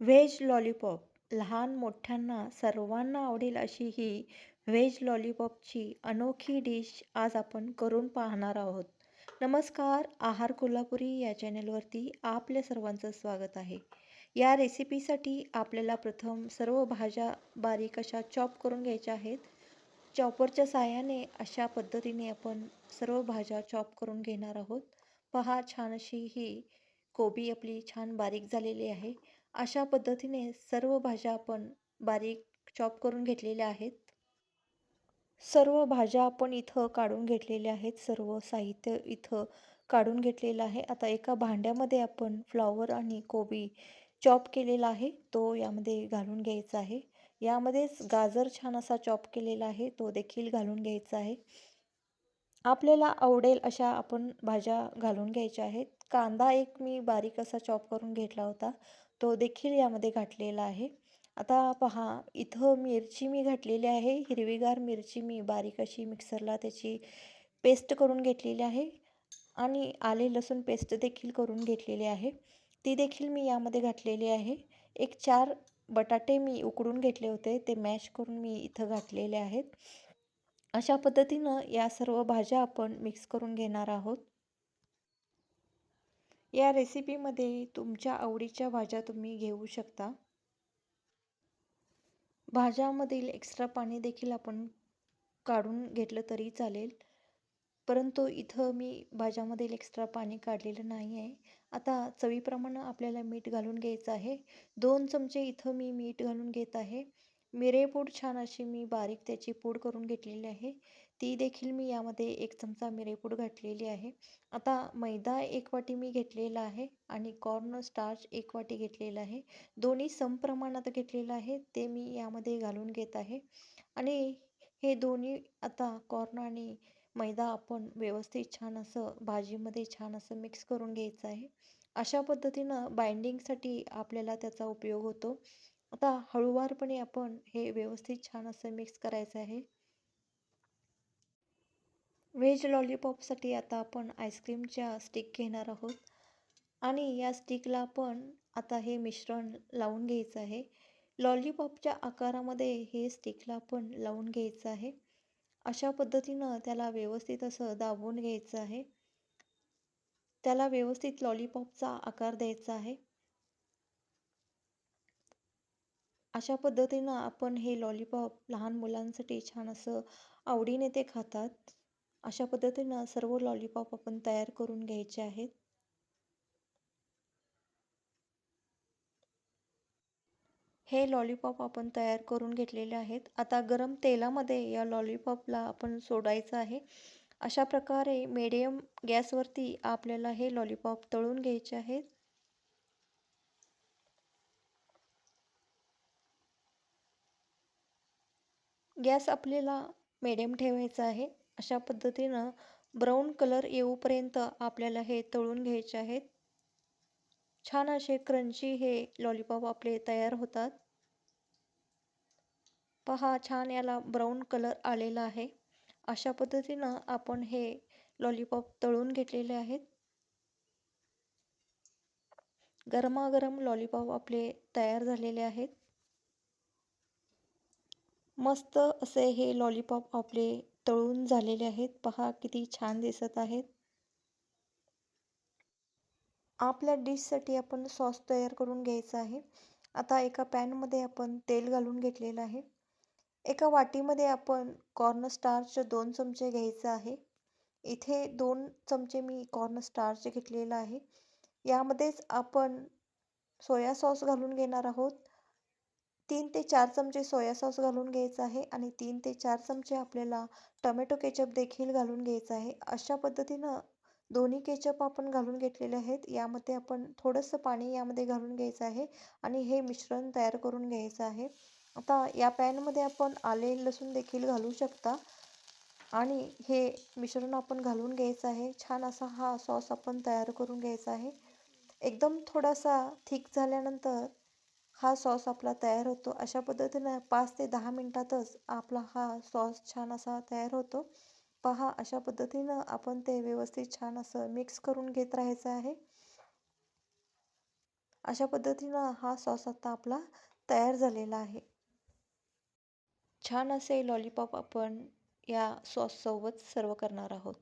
Veg lollipop लहान मोठ्यांना सर्वांना आवडेल अशी ही व्हेज लॉलीपॉपची अनोखी डिश आज आपण करून पाहणार आहोत. नमस्कार, आहार कोल्हापुरी या चॅनलवरती आपल्या सर्वांचं स्वागत आहे. या रेसिपीसाठी आपल्याला प्रथम सर्व भाज्या बारीक अशा चॉप करून घ्यायच्या आहेत. चॉपरच्या साहाय्याने अशा पद्धतीने आपण सर्व भाज्या चॉप करून घेणार आहोत. पहा, छान अशी ही कोबी आपली छान बारीक झालेली आहे. अशा पद्धतीने सर्व भाज्या आपण बारीक चॉप करून घेतलेल्या आहेत. सर्व भाज्या आपण इथं काढून घेतलेल्या आहेत. सर्व साहित्य इथं काढून घेतलेलं आहे. आता एका भांड्यामध्ये आपण फ्लॉवर आणि कोबी चॉप केलेला आहे, तो यामध्ये घालून घ्यायचा आहे. यामध्येच गाजर छान असा चॉप केलेला आहे, तो देखील घालून घ्यायचा आहे. आपल्याला आवडेल अशा आपण भाज्या घालून घ्यायच्या आहेत. कांदा एक मी बारीक असा चॉप करून घेतला होता, तो देखील यामध्ये घातलेला आहे. आता पहा, इथं मिरची मी घातलेली आहे. हिरवीगार मिरची मी बारीक अशी मिक्सरला त्याची पेस्ट करून घेतलेली आहे आणि आले लसूण पेस्ट देखील करून घेतलेली आहे. ती देखील मी यामध्ये घातलेली आहे. एक 4 बटाटे मी उकडून घेतले होते, ते मॅश करून मी इथं घातलेले आहेत. अशा पद्धतीनं या सर्व भाज्या आपण मिक्स करून घेणार आहोत. या रेसिपीमध्ये तुमच्या आवडीच्या भाज्या तुम्ही घेऊ शकता. भाज्यामधील एक्स्ट्रा पाणी देखील आपण काढून घेतलं तरी चालेल. परंतु इथं मी भाज्यामधील एक्स्ट्रा पाणी काढलेलं नाही आहे. आता चवीप्रमाणे आपल्याला मीठ घालून घ्यायचं आहे. 2 चमचे इथं मी मीठ घालून घेत आहे. मिरेपूड छान अशी मी बारीक त्याची पूड करून घेतलेली आहे. ती देखील मी यामध्ये 1 चमचा मिरेपूड घातलेली आहे. आता मैदा 1 वाटी मी घेतलेला आहे आणि कॉर्न स्टार्च 1 वाटी घेतलेला आहे. दोन्ही समप्रमाणात घेतलेलं आहे, ते मी यामध्ये घालून घेत आहे आणि हे दोन्ही आता कॉर्न आणि मैदा आपण व्यवस्थित छान असं भाजीमध्ये छान असं मिक्स करून घ्यायचं आहे. अशा पद्धतीनं बाइंडिंगसाठी आपल्याला त्याचा उपयोग होतो. आता हळूवारपणे आपण हे व्यवस्थित छान असं मिक्स करायचं आहे. व्हेज लॉलीपॉपसाठी आता आपण आईस्क्रीमच्या स्टिक घेणार आहोत आणि या स्टिकला आपण आता हे मिश्रण लावून घ्यायचं आहे. लॉलीपॉपच्या आकारामध्ये हे स्टिकला आपण लावून घ्यायचं आहे. अशा पद्धतीनं त्याला व्यवस्थित असं दाबून घ्यायचं आहे. त्याला व्यवस्थित लॉलीपॉपचा आकार द्यायचा आहे. अशा पद्धतीनं आपण हे लॉलीपॉप लहान मुलांसाठी छान असं आवडीने ते खातात. अशा पद्धतीनं सर्व लॉलीपॉप आपण तयार करून घ्यायचे आहेत. हे लॉलीपॉप आपण तयार करून घेतलेले आहेत. आता गरम तेलामध्ये या लॉलीपॉपला आपण सोडायचं आहे. अशा प्रकारे मीडियम गॅसवरती आपल्याला हे लॉलीपॉप तळून घ्यायचे आहेत. गॅस आपल्याला मिडियम ठेवायचा आहे. अशा पद्धतीनं ब्राऊन कलर येऊपर्यंत आपल्याला हे तळून घ्यायचे आहेत. छान असे क्रंची हे लॉलीपॉप आपले तयार होतात. पहा, छान याला ब्राऊन कलर आलेला आहे. अशा पद्धतीनं आपण हे लॉलीपॉप तळून घेतलेले आहेत. गरमागरम लॉलीपॉप आपले तयार झालेले आहेत. मस्त असे हे लॉलीपॉप आपले तळून झालेले आहेत. पहा किती छान दिसत आहेत. आपल्या डिशसाठी आपण सॉस तयार करून घ्यायचा आहे. आता एका पॅनमध्ये आपण तेल घालून घेतलेलं आहे. एका वाटीमध्ये आपण कॉर्न स्टार्च 2 चमचे घ्यायचं आहे. इथे 2 चमचे मी कॉर्न स्टार्च घेतलेला आहे. यामध्येच आपण सोया सॉस घालून घेणार आहोत. 3 ते 4 चमचे सोया सॉस घालून घ्यायचा आहे आणि 3 ते 4 चमचे आपल्याला टोमॅटो केचप देखील घालून घ्यायचं आहे. अशा पद्धतीनं दोन्ही केचप आपण घालून घेतलेले आहेत. यामध्ये आपण थोडंसं पाणी यामध्ये घालून घ्यायचं आहे आणि हे मिश्रण तयार करून घ्यायचं आहे. आता या पॅनमध्ये आपण आले लसूण देखील घालू शकता आणि हे मिश्रण आपण घालून घ्यायचं आहे. छान असा हा सॉस आपण तयार करून घ्यायचा आहे. एकदम थोडासा थिक झाल्यानंतर हा सॉस आपला तयार होतो. अशा पद्धतीनं 5 ते 10 मिनिटातच आपला हा सॉस छान असा तयार होतो. पहा, अशा पद्धतीनं आपण ते व्यवस्थित छान असं मिक्स करून घेत राहायचं आहे. अशा पद्धतीनं हा सॉस आता आपला तयार झालेला आहे. छान असे लॉलीपॉप आपण या सॉससोबत सर्व करणार आहोत.